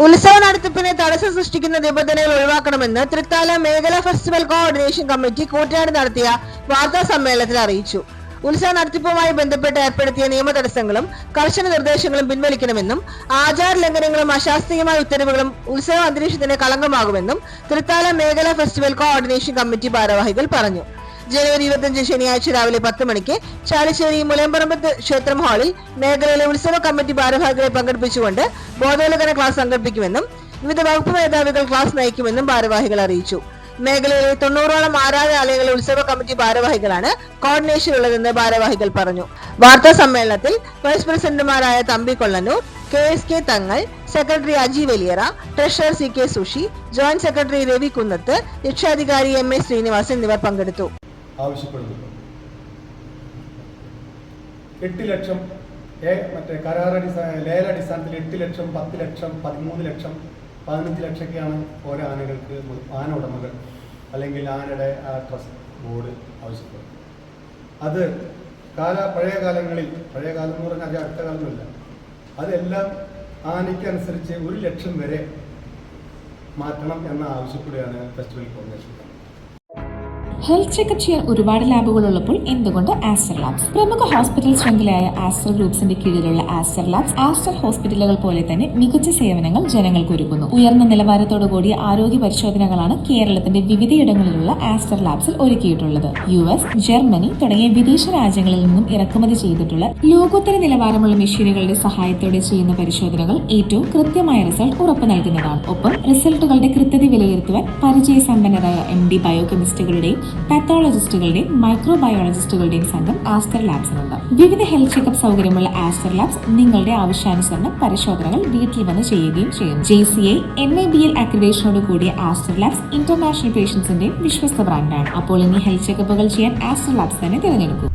ഉത്സവ നടത്തിപ്പിന് തടസ്സം സൃഷ്ടിക്കുന്ന നിബന്ധനകൾ ഒഴിവാക്കണമെന്ന് തൃത്താല മേഖലാ ഫെസ്റ്റിവൽ കോഓർഡിനേഷൻ കമ്മിറ്റി കൂറ്റനാട് നടത്തിയ വാർത്താ സമ്മേളനത്തിൽ അറിയിച്ചു. ഉത്സവ നടത്തിപ്പുമായി ബന്ധപ്പെട്ട് ഏർപ്പെടുത്തിയ നിയമ തടസ്സങ്ങളും കർശന നിർദ്ദേശങ്ങളും പിൻവലിക്കണമെന്നും ആചാര ലംഘനങ്ങളും അശാസ്ത്രീയമായ ഉത്തരവുകളും ഉത്സവ അന്തരീക്ഷത്തിന് കളങ്കമാകുമെന്നും തൃത്താല മേഖലാ ഫെസ്റ്റിവൽ കോഓർഡിനേഷൻ കമ്മിറ്റി ഭാരവാഹികൾ പറഞ്ഞു. ജനുവരി 25 ശനിയാഴ്ച രാവിലെ 10 മണിക്ക് ചാലിശ്ശേരി മുലയമ്പറമ്പത്ത് ക്ഷേത്രം ഹാളിൽ മേഖലയിലെ ഉത്സവ കമ്മിറ്റി ഭാരവാഹികളെ പങ്കെടുപ്പിച്ചുകൊണ്ട് ബോധവൽക്കരണ ക്ലാസ് സംഘടിപ്പിക്കുമെന്നും വിവിധ വകുപ്പ് മേധാവികൾ ക്ലാസ് നയിക്കുമെന്നും ഭാരവാഹികൾ അറിയിച്ചു. മേഖലയിലെ 90ഓളം ആരാധനാലയങ്ങളിലെ ഉത്സവ കമ്മിറ്റി ഭാരവാഹികളാണ് കോർഡിനേഷനുള്ളതെന്ന് ഭാരവാഹികൾ പറഞ്ഞു. വാർത്താ സമ്മേളനത്തിൽ വൈസ് പ്രസിഡന്റുമാരായ Thampi Kollannur, KSK Thangal, secretary Aji Valiyara, treasurer CK Sushi, joint secretary Ravi Kunnath, രക്ഷാധികാരി MA ശ്രീനിവാസൻ എന്നിവർ പങ്കെടുത്തു. ആവശ്യപ്പെടുന്നു. 8 ലക്ഷം ലേലടിസ്ഥാനത്തിൽ 8 ലക്ഷം, 10 ലക്ഷം, 13 ലക്ഷം, 15 ലക്ഷമൊക്കെയാണ് ഓരോ ആനകൾക്ക് ആന ഉടമകൾ അല്ലെങ്കിൽ ആനയുടെ ട്രസ്റ്റ് ബോർഡ് ആവശ്യപ്പെടുന്നത്. അത് പഴയ കാലം എന്ന് പറഞ്ഞാൽ അത് അടുത്ത കാലമല്ല, അതെല്ലാം ആനയ്ക്കനുസരിച്ച് 1 ലക്ഷം വരെ മാറ്റണം എന്ന് ആവശ്യപ്പെടുകയാണ് ഫെസ്റ്റിവൽ കോർഡിനേഷൻ. ഹെൽത്ത് ചെക്കപ്പ് ചെയ്യാൻ ഒരുപാട് ലാബുകൾ ഉള്ളപ്പോൾ എന്തുകൊണ്ട് ആസ്റ്റർ ലാബ്സ്? പ്രമുഖ ഹോസ്പിറ്റൽ ശൃംഖലയായ ആസ്റ്റർ ഗ്രൂപ്പ്സിന്റെ കീഴിലുള്ള ആസ്റ്റർ ലാബ്സ് ആസ്റ്റർ ഹോസ്പിറ്റലുകൾ പോലെ തന്നെ മികച്ച സേവനങ്ങൾ ജനങ്ങൾക്ക് ഒരുക്കുന്നു. ഉയർന്ന നിലവാരത്തോടു കൂടിയ ആരോഗ്യ പരിശോധനകളാണ് കേരളത്തിന്റെ വിവിധയിടങ്ങളിലുള്ള ആസ്റ്റർ ലാബ്സിൽ ഒരുക്കിയിട്ടുള്ളത്. US, ജർമ്മനി തുടങ്ങിയ വിദേശ രാജ്യങ്ങളിൽ നിന്നും ഇറക്കുമതി ചെയ്തിട്ടുള്ള ലോകോത്തര നിലവാരമുള്ള മെഷീനുകളുടെ സഹായത്തോടെ ചെയ്യുന്ന പരിശോധനകൾ ഏറ്റവും കൃത്യമായ റിസൾട്ട് ഉറപ്പു നൽകുന്നതാണ്. ഒപ്പം റിസൾട്ടുകളുടെ കൃത്യത വിലയിരുത്തുവാൻ പരിചയസമ്പന്നരായ MD ബയോകെമിസ്റ്റുകളുടെയും പാത്തോളജിസ്റ്റുകളുടെയും മൈക്രോബയോളജിസ്റ്റുകളുടെയും സംഘം ആസ്റ്റർ ലാബ്സിനുണ്ട്. വിവിധ ഹെൽത്ത് ചെക്കപ്പ് സൗകര്യമുള്ള ആസ്റ്റർ ലാബ്സ് നിങ്ങളുടെ ആവശ്യാനുസരണം പരിശോധനകൾ വീട്ടിൽ വന്ന് ചെയ്യുകയും ചെയ്യും. JCI NABL അക്രഡിറ്റേഷനോട് കൂടിയ ആസ്റ്റർ ലാബ്സ് ഇന്റർനാഷണൽ പേഷ്യൻസിന്റെയും വിശ്വസ്ത ബ്രാൻഡാണ്. അപ്പോൾ ഇനി ഹെൽത്ത് ചെക്കപ്പുകൾ ചെയ്യാൻ ആസ്റ്റർ ലാബ്സ് തന്നെ തിരഞ്ഞെടുക്കൂ.